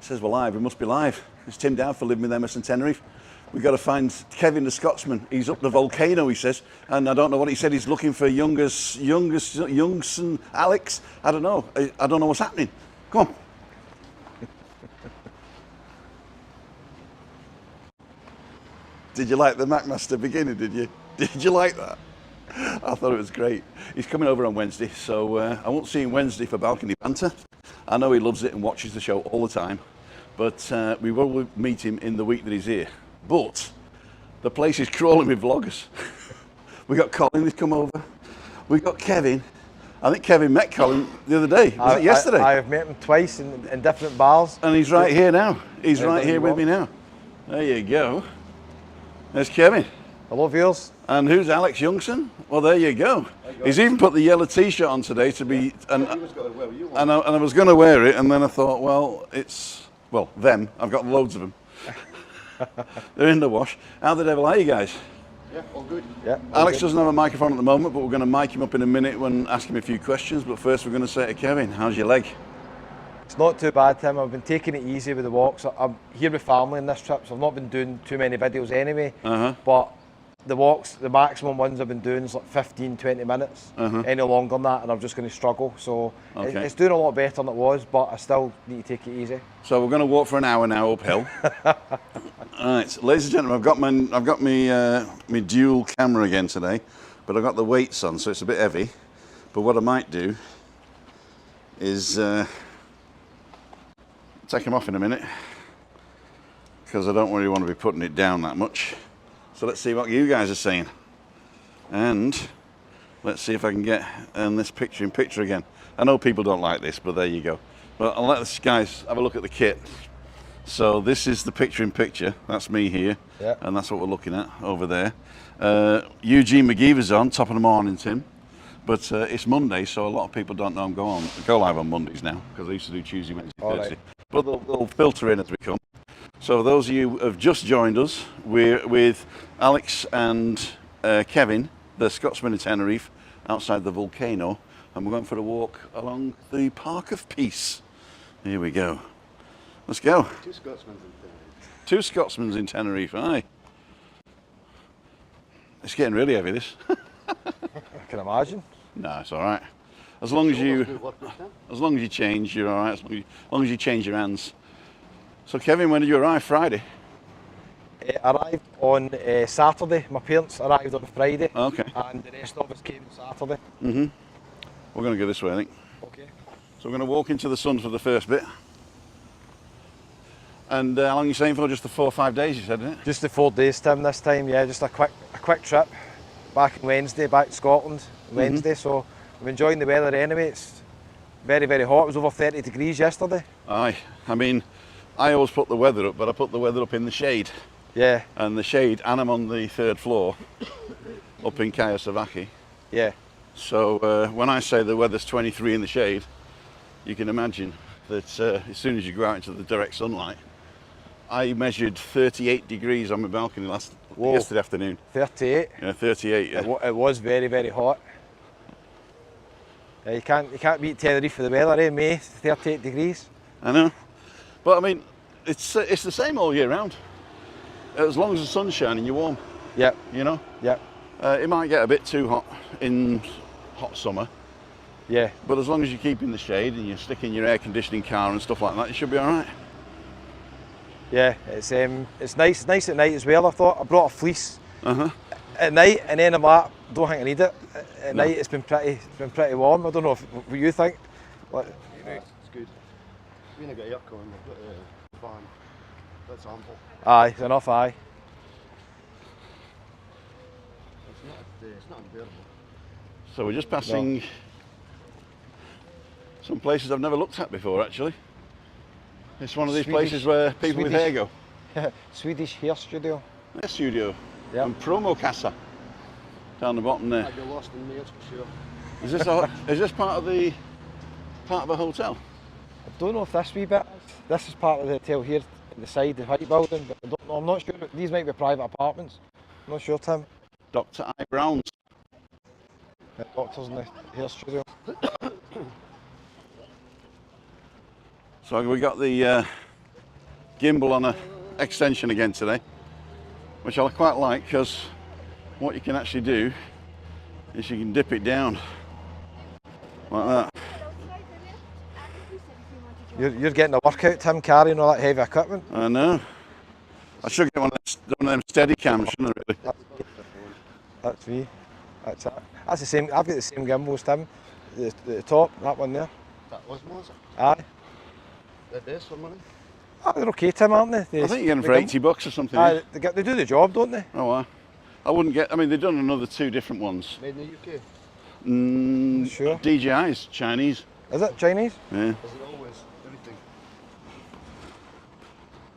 says we're live, we must be live. It's Tim Dowd living with Emerson Tenerife. We've got to find Kevin the Scotsman. He's up the Vulcano, he says. And I don't know what he said. He's looking for Youngson Alex. I don't know. I don't know what's happening. Come on. Did you like the Craicmaster beginning, did you? Did you like that? I thought it was great. He's coming over on Wednesday, so I won't see him Wednesday for balcony banter. I know he loves it and watches the show all the time, but we will meet him in the week that he's here. But the place is crawling with vloggers. We got Colin who's come over. We got Kevin. I think Kevin met Colin the other day. Was it yesterday? I have met him twice in different bars. And he's right here now. He's right here with me now. There you go. There's Kevin. Hello, viewers. And who's Alex Youngson? Well, there you go. He's even put the yellow T-shirt on today to be. And I was going to wear it, and then I thought, well, it's them. I've got loads of them. They're in the wash. How the devil are you guys? Yeah, all good. Yeah. Alex doesn't have a microphone at the moment, but we're going to mic him up in a minute when ask him a few questions. But first, we're going to say to Kevin, how's your leg? It's not too bad, Tim. I've been taking it easy with the walks. I'm here with family on this trip, so I've not been doing too many videos anyway. But the walks, the maximum ones I've been doing is like 15, 20 minutes. Any longer than that, and I'm just going to struggle. So it's doing a lot better than it was, but I still need to take it easy. So we're going to walk for an hour now uphill. All right, ladies and gentlemen, I've got my dual camera again today, but I've got the weights on, so it's a bit heavy. But what I might do is take them off in a minute, because I don't really want to be putting it down that much. So let's see what you guys are saying, and let's see if I can get this picture in picture again. I know people don't like this, but there you go. But I'll let this guys have a look at the kit. So this is the picture in picture. That's me here, and that's what we're looking at over there. Eugene McGeever's on, top of the morning, Tim. But it's Monday, so a lot of people don't know I'm go live on Mondays now, because I used to do Tuesday, Wednesday, Thursday. Right. But they'll filter in as we come. So for those of you who have just joined us, we're with Alex and Kevin, the Scotsman in Tenerife, outside the Vulcano, and we're going for a walk along the Park of Peace. Here we go. Let's go. Two Scotsmen in Tenerife. Two Scotsmen in Tenerife, aye. It's getting really heavy, this. I can imagine. No, it's all right. As long as you change, you're all right. As long as you change your hands. So, Kevin, when did you arrive? Friday? I arrived on Saturday. My parents arrived on Friday. Okay. And the rest of us came Saturday. We're going to go this way, I think. Okay. So we're going to walk into the sun for the first bit. And how long are you staying for? Just the 4 or 5 days, you said, isn't it? Just the 4 days, Tim, this time. Yeah, just a quick trip. Back on Wednesday, back to Scotland Wednesday. So I'm enjoying the weather anyway. It's very, very hot. It was over 30 degrees yesterday. Aye. I mean, I always put the weather up, but I put the weather up in the shade. Yeah. And the shade, and I'm on the 3rd floor up in Kayasavaki. Yeah. So when I say the weather's 23 in the shade, you can imagine that as soon as you go out into the direct sunlight, I measured 38 degrees on my balcony yesterday afternoon. 38? Yeah, 38, yeah. It was very, very hot. You can't beat Tenerife for the weather, eh? May, 38 degrees. I know. But I mean, it's the same all year round. As long as the sun's shining, you're warm. Yep. You know? Yep. It might get a bit too hot in hot summer. Yeah. But as long as you keep in the shade and you stick in your air conditioning car and stuff like that, you should be all right. Yeah, it's nice. It's nice at night as well. I thought I brought a fleece at night, and then I'm like, don't think I need it. At night it's been pretty warm. I don't know what you think. It's good. When I got aircon, I've got a fan. That's ample. Aye, it's enough. Aye. It's not unbearable. So we're just passing some places I've never looked at before, actually. It's one of these places where people with hair go. Swedish hair studio. Hair studio. Yep. And promo casa down the bottom there. I'd be lost in Mayors for sure. Is this part of a hotel? I don't know if this wee bit. This is part of the hotel here at the side, the white building, but I don't know. I'm not sure. These might be private apartments. I'm not sure, Tim. Dr. I. Brown's. The doctors in the hair studio. So we got the gimbal on a extension again today, which I quite like, because what you can actually do is you can dip it down like that. You're getting a workout, Tim, carrying all that heavy equipment. I know. I should get one of them steady cams, shouldn't I, really? That's me. That's the same. I've got the same gimbals, Tim. The top, that one there. That was more, is it? Aye. They're this for money? They're okay, Tim, aren't they? I think you get them for $80 or something. Aye, they do the job, don't they? Oh, wow. I wouldn't get, I mean, they've done another 2 different ones. Made in the UK? Sure. DJI's Chinese. Is it Chinese? Yeah. Is it always everything?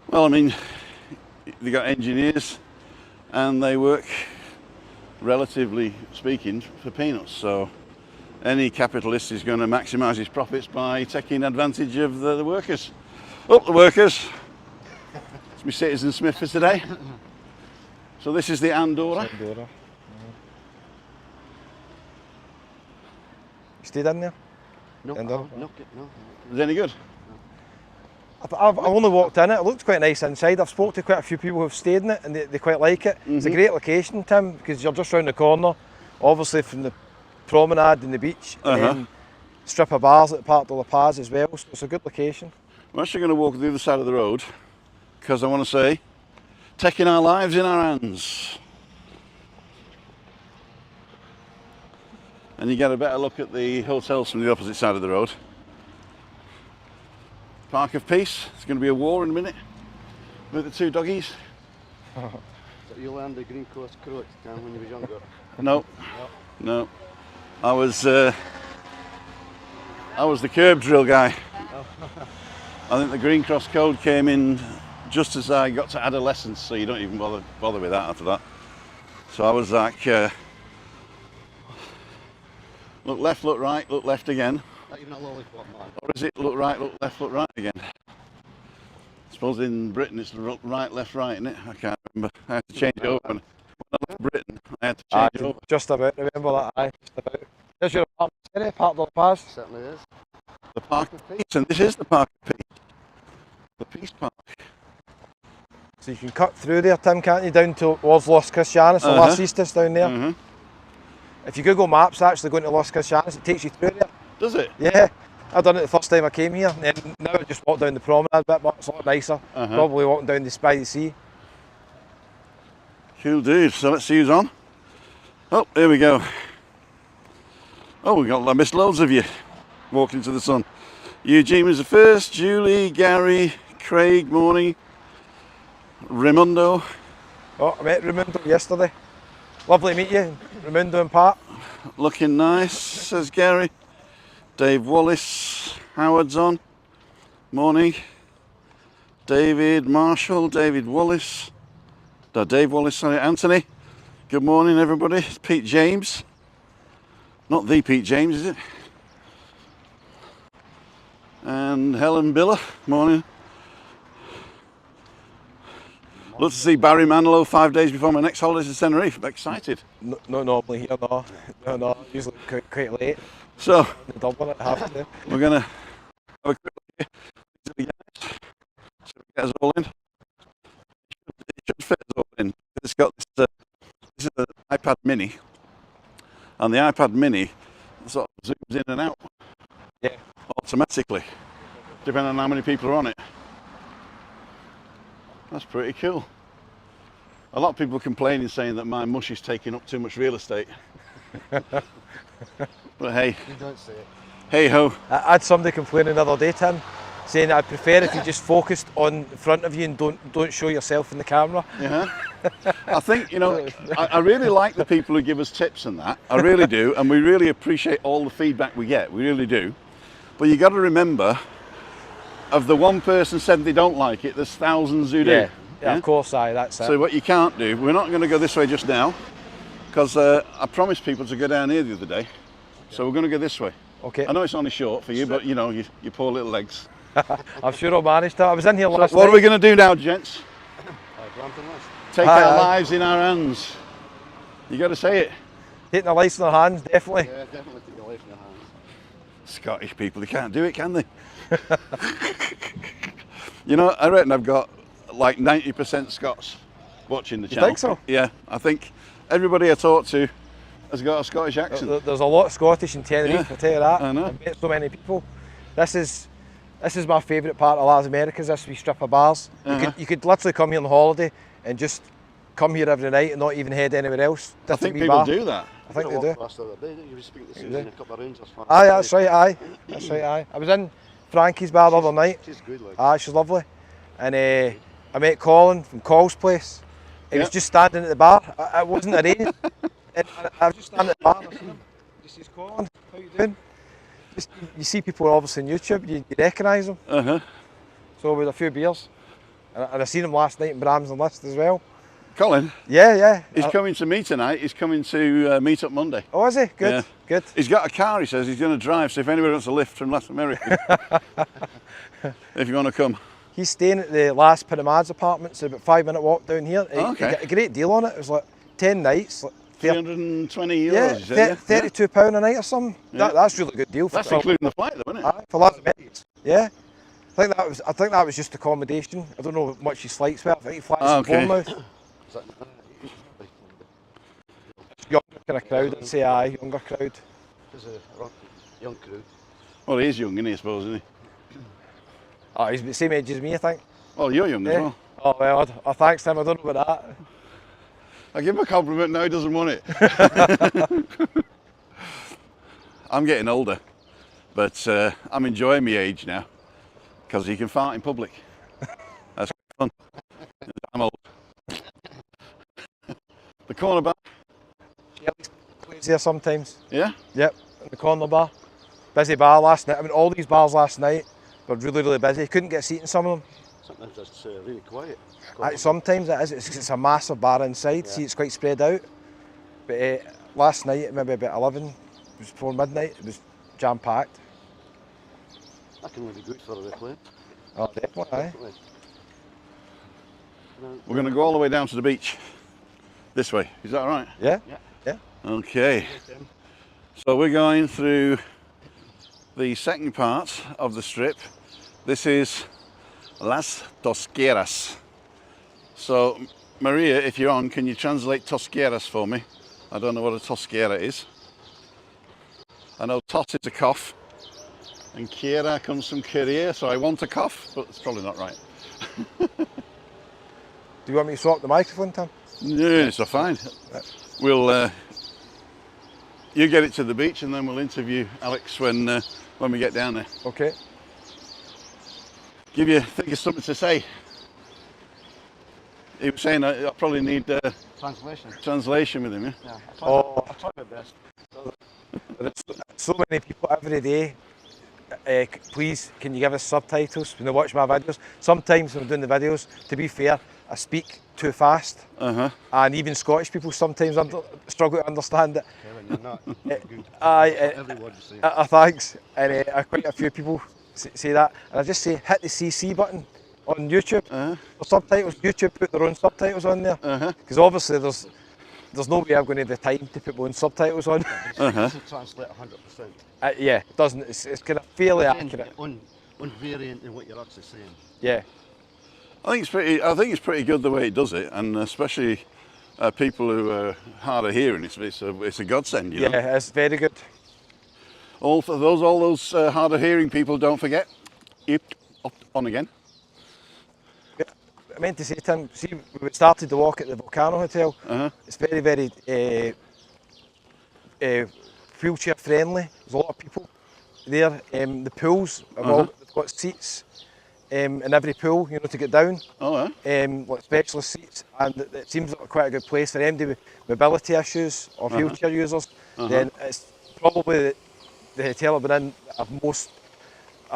Well, I mean, they got engineers and they work, relatively speaking, for peanuts. So any capitalist is going to maximise his profits by taking advantage of the workers. Up the workers. It's my Citizen Smith for today. So this is the Andorra. Andorra. You stayed in there? No, Andorra? no. Is it any good? I've only walked in it. It looks quite nice inside. I've spoken to quite a few people who've stayed in it and they quite like it. It's a great location, Tim, because you're just round the corner, obviously from the promenade and the beach, and then strip of bars at Parc de la Paz as well, so it's a good location. We're actually going to walk the other side of the road, because I want to say, taking our lives in our hands. And you get a better look at the hotels from the opposite side of the road. Park of Peace. It's going to be a war in a minute with the 2 doggies. So you learned the Green Coast Croat down when you were younger? No. I was the curb drill guy. I think the Green Cross Code came in just as I got to adolescence, so you don't even bother with that after that. So I was like, look left, look right, look left again. Not even a lollipop, man. Or is it look right, look left again? I suppose in Britain it's look right, left, right, isn't it? I can't remember. I had to change it over. When I left Britain, I had to change it over. Just about, remember that, aye, just about. There's your apartment, Parc de la Paz. Certainly is. The Park of Peace, and this is the Park of Peace. The Peace Park. So you can cut through there, Tim, can't you, down towards Los Cristianos, or Las Istas down there. If you Google Maps, actually going to Los Cristianos, it takes you through there. Does it? Yeah. I done it the first time I came here, and then now I just walk down the promenade a bit, but it's a lot nicer. Probably walking down by the sea. Cool dude. So let's see who's on. Oh, here we go. Oh, I missed loads of you walking to the sun. Eugene was the first, Julie, Gary, Craig, morning. Raimundo. Oh, I met Raimundo yesterday. Lovely to meet you, Raimundo and Pat. Looking nice, says Gary. Dave Wallace, Howard's on. Morning. David Marshall, David Wallace. No, Dave Wallace, sorry, Anthony. Good morning, everybody. It's Pete James. Not the Pete James, is it? And Helen Biller, morning. Love to see Barry Manilow 5 days before my next holiday to Tenerife. I'm excited. No, not normally here, no. Usually quite late. So, The Dublin at half there. we're going to have a quick look at the guys. So we get us all in. It should fit us all in. It's got this is an iPad mini. And the iPad mini sort of zooms in and out. Yeah. Automatically. Depending on how many people are on it. That's pretty cool. A lot of people complaining, saying that my mush is taking up too much real estate. But hey. You don't say it. Hey ho. I had somebody complaining the other day, Tim, saying I'd prefer if you just focused on the front of you and don't show yourself in the camera. Yeah. I think, you know, I really like the people who give us tips and that. I really do. And we really appreciate all the feedback we get. We really do. But you got to remember, of the one person said they don't like it, there's thousands who do. Yeah, of course, that's it. So what you can't do, we're not going to go this way just now, because I promised people to go down here the other day. So we're going to go this way. Okay. I know it's only short for you, but you know, your poor little legs. I'm sure I'll manage that. I was in here last night. What are we going to do now, gents? Take Aye, our aye. lives in our hands. You got to say it. Taking the lights in our hands, definitely. Yeah, definitely take your life in your hands. Scottish people, they can't do it, can they? You know, I reckon I've got like 90% Scots watching the You channel. think so? Yeah, I think everybody I talk to has got a Scottish accent. There's a lot of Scottish in Tenerife, Yeah, I'll tell you that. I know. I've met so many people. This is my favourite part of Las Americas, this wee strip of bars. You could literally come here on holiday and just come here every night and not even head anywhere else. I think people do that. I think they do. Last other day, you were speaking to Susan, a couple of Rangers fans. Aye, that's right, aye. That's right, aye. I was in Frankie's bar the other night. She's good, like. Aye, she's lovely. And I met Colin from Cole's place. He was just standing at the bar. It wasn't arranged. And I was just standing at the bar and I seen him. Just says, Colin, how you doing? Just, you see people obviously on YouTube, you recognise them. So with a few beers. And I seen him last night in Bramsden List as well. Colin? Yeah. He's coming to me tonight. He's coming to meet up Monday. Oh, is he? Good, Yeah. good. He's got a car, he says. He's going to drive, so if anybody wants a lift from Las Americas, if you want to come. He's staying at the last Panamad's apartments, about 5-minute walk down here. He Okay. got a great deal on it. It was like 10 nights. Like 320 euros, yeah, you said, yeah? £32 a night or something. Yeah. That's a really good deal. That's including the flight, though, isn't it? Aye, for Las Americas. Yeah. I think that was just accommodation. I don't know how much his flights were. I think he flies from Okay. Bournemouth. Younger kind of crowd, I'd say, aye, younger crowd. There's a young crew. Well, he is young, isn't he, I suppose, isn't he? Oh, he's the same age as me, I think. Well, you're young as Yeah. well. Oh, well, thanks, Tim. I don't know about that. I give him a compliment, now he doesn't want it. I'm getting older, but I'm enjoying my age now, because you can fart in public. That's fun. I'm old. The corner bar. Plays there sometimes. Yeah? Yep, at the corner bar. Busy bar last night. I mean, all these bars last night were really, really busy. Couldn't get a seat in some of them. Sometimes it's really quiet. Sometimes it is. It's a massive bar inside. Yeah. See, it's quite spread out. But last night, maybe about 11, it was before midnight, it was jam-packed. That can really be good for the plane. Oh, definitely, aye. Definitely. We're going to go all the way down to the beach. This way. Is that all right? Yeah? Yeah. Yeah. Okay. So we're going through the second part of the strip. This is Las Tosqueras. So, Maria, if you're on, can you translate Tosqueras for me? I don't know what a Tosquera is. I know tot is a cough, and quiera comes from querer, so I want a cough, but it's probably not right. Do you want me to swap the microphone, Tim? Yeah, so fine. We'll you get it to the beach, and then we'll interview Alex when we get down there. Okay. Think of something to say. He was saying I probably need translation with him. Yeah. Yeah, Oh. I try my best. There's so many people every day. Please, can you give us subtitles when they watch my videos? Sometimes when I'm doing the videos, to be fair, I speak too fast. And even Scottish people sometimes struggle to understand it. Kevin, you're not good. Every word you say. Thanks. And quite a few people say that. And I just say, hit the CC button on YouTube. For subtitles, YouTube put their own subtitles on there. Because obviously there's no way I'm going to have the time to put my own subtitles on. To translate 100%. Yeah, it doesn't. It's kind of fairly accurate. On variant in what you're actually saying. Yeah. I think it's pretty good the way it does it, and especially people who are hard of hearing. It's a godsend, you know. Yeah, it's very good. All those hard of hearing people, don't forget. Up on again. I meant to say, Tim, see, we started the walk at the Vulcano Hotel. It's very, very wheelchair friendly. There's a lot of people there. The pools have all got seats in every pool, you know, to get down. Oh, yeah. Like specialist seats, and it seems like quite a good place for anybody with mobility issues or wheelchair users. Then it's probably the hotel I've been in. I've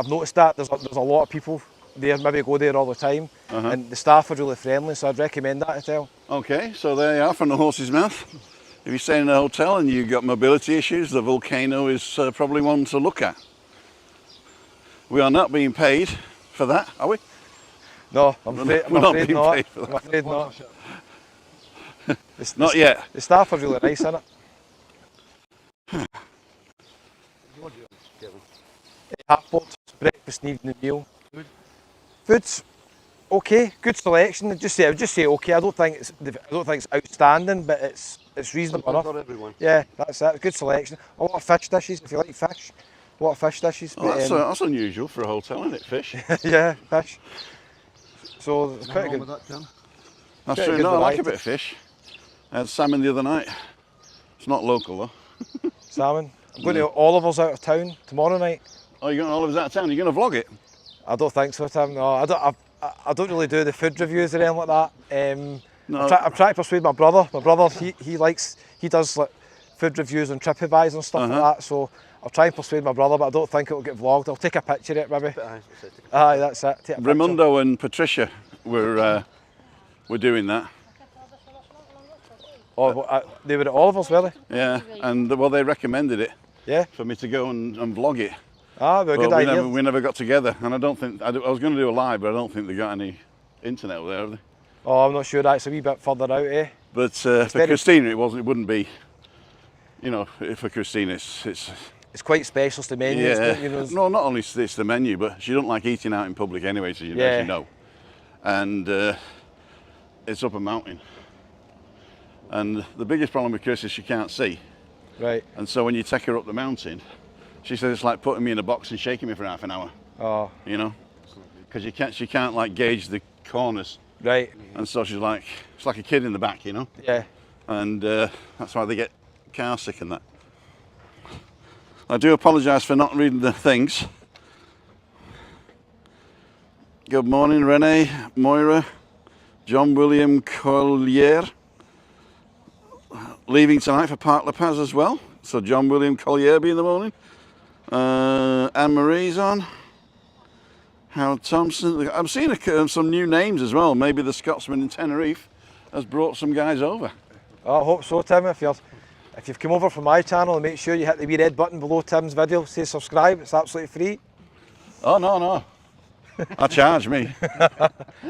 noticed that there's a lot of people there, maybe go there all the time, and the staff are really friendly, so I'd recommend that hotel. Okay, so there you are from the horse's mouth. If you're staying in a hotel and you've got mobility issues, the Vulcano is probably one to look at. We are not being paid for that, are we? No, I'm afraid not. being paid for that. I'm afraid not. Not yet. The staff are really nice, innit? Half board, breakfast and evening meal. Food's Okay, good selection. I would just say okay. I don't think it's outstanding, but it's reasonable enough. Not everyone. Yeah, that's it. Good selection. A lot of fish dishes if you like fish. A lot of fish dishes. Oh, that's unusual for a hotel, isn't it? Fish. Yeah, fish. So it's pretty Nothing good. wrong with that, Tim. That's Pretty true. good No, I like a variety. bit of fish. I had salmon the other night. It's not local though. Salmon. I'm going to Oliver's out of town tomorrow night. Oh, you're going Oliver's out of town. You're going to vlog it? I don't think so, Tim. No, I don't really do the food reviews or anything like that. No. I'm trying to persuade my brother. My brother, he does like food reviews on TripAdvisor and stuff like that. So I'll try and persuade my brother, but I don't think it'll get vlogged. I'll take a picture of it, maybe. Aye, that's it. Take a picture. Raimundo and Patricia were doing that. Oh, well, they were at Oliver's, were they? Yeah, and well, they recommended it Yeah. for me to go and vlog it. Ah, well, good But idea. we never got together, and I don't think I was going to do a live, but I don't think they got any internet over there, have they? Oh, I'm not sure. That's a wee bit further out, eh? But for very- Christina, it wouldn't be. You know, for Christina, it's It's quite specialist the menu. yeah. You know, No, not only it's the menu, but she don't like eating out in public anyway, so as Yeah. you know. And it's up a mountain. And the biggest problem with Chris is she can't see. right. And so when you take her up the mountain, she says it's like putting me in a box and shaking me for half an hour. Oh, You know, because she can't like gauge the corners, right. and so she's like, it's like a kid in the back, you know. Yeah. And that's why they get car sick and that. I do apologise for not reading the things. Good morning, Renee, Moira, John William Collier. Leaving tonight for Park La Paz as well. So John William Collier be in the morning. Anne Marie's on. Howard Thompson. I'm seeing some new names as well. Maybe the Scotsman in Tenerife has brought some guys over. I hope so, Tim. If you've come over from my channel, make sure you hit the wee red button below Tim's video. Say subscribe. It's absolutely free. Oh no. I charge me.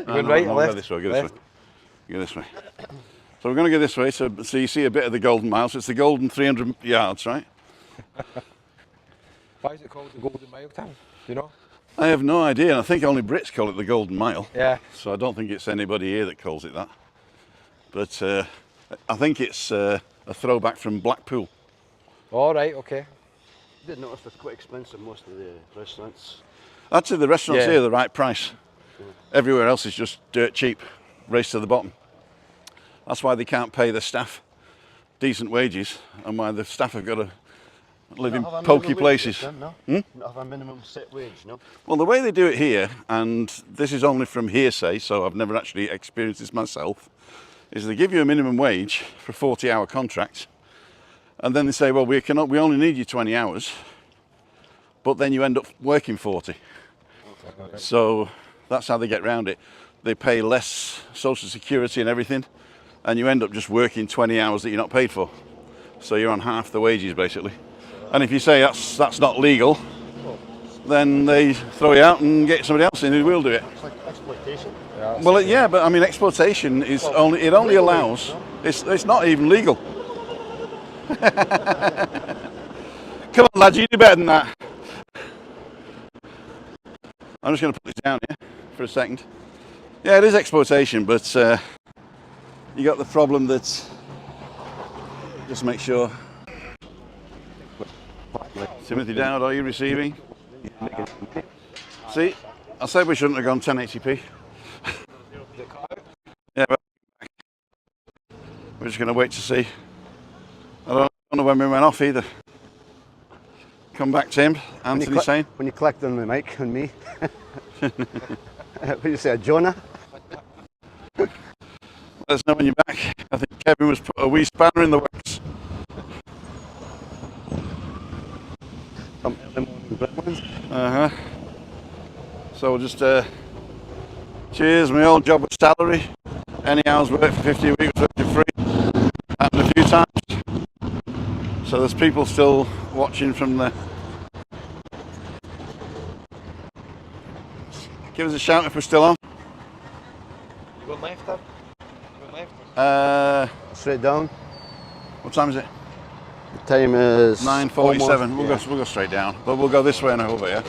Going right or left? Go this way, go Left. this way. Go this way. So we're going to go this way, so you see a bit of the Golden Mile. So it's the Golden 300 yards, right? Why is it called the Golden Mile, Tim? Do you know? I have no idea, and I think only Brits call it the Golden Mile. Yeah. So I don't think it's anybody here that calls it that. But I think it's a throwback from Blackpool. All right. Okay. I did notice it's quite expensive, most of the restaurants. Actually, the restaurants Yeah. here are the right price. Everywhere else is just dirt cheap, race to the bottom. That's why they can't pay the staff decent wages, and why the staff have got to live in Not have a pokey minimum wage, places. Tim, no? Not have a minimum set wage, no? Well, the way they do it here, and this is only from hearsay, so I've never actually experienced this myself, is they give you a minimum wage for a 40-hour contract, and then they say, well, we only need you 20 hours, but then you end up working 40. So that's how they get around it. They pay less social security and everything, and you end up just working 20 hours that you're not paid for. So you're on half the wages, basically. And if you say that's not legal, then they throw you out and get somebody else in who will do it. It's like exploitation. Well, yeah, but I mean, exploitation is only allows. It's not even legal. Come on, lads, you do better than that. I'm just going to put this down here for a second. Yeah, it is exploitation, but you got the problem that. Just make sure. Timothy Dowd, are you receiving? See, I said we shouldn't have gone 1080p. Yeah, but we're just going to wait to see. I don't know when we went off either. Come back, Tim. Anthony saying. When you clicked on the mic on me. What did you say, Jonah? Let us know when you're back. I think Kevin was put a wee spanner in the works. So we'll just cheers. My old job was salary. Any hours worked for 15 weeks worked free. Happened a few times. So there's people still watching from the. Give us a shout if we're still on. Going left, Tim. Going left. Straight down. What time is it? The time is 9:47. almost- We'll go straight down, but we'll go this way and over. Yeah.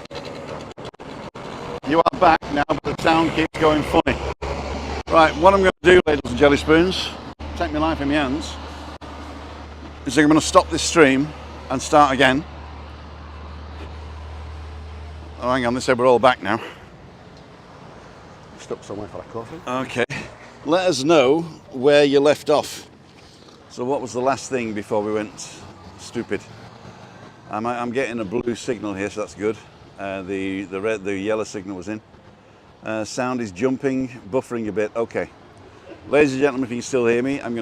You are back now, but the sound keeps going funny. Right, what I'm going to do, ladies and jelly spoons, take my life in my hands, is I'm going to stop this stream and start again. Oh, hang on, they said we're all back now. Stuck somewhere for a coffee. Okay. Let us know where you left off. So what was the last thing before we went stupid? I'm getting a blue signal here, so that's good. The yellow signal was in. Sound is jumping, buffering a bit. Okay. Ladies and gentlemen, if you can still hear me, I'm going to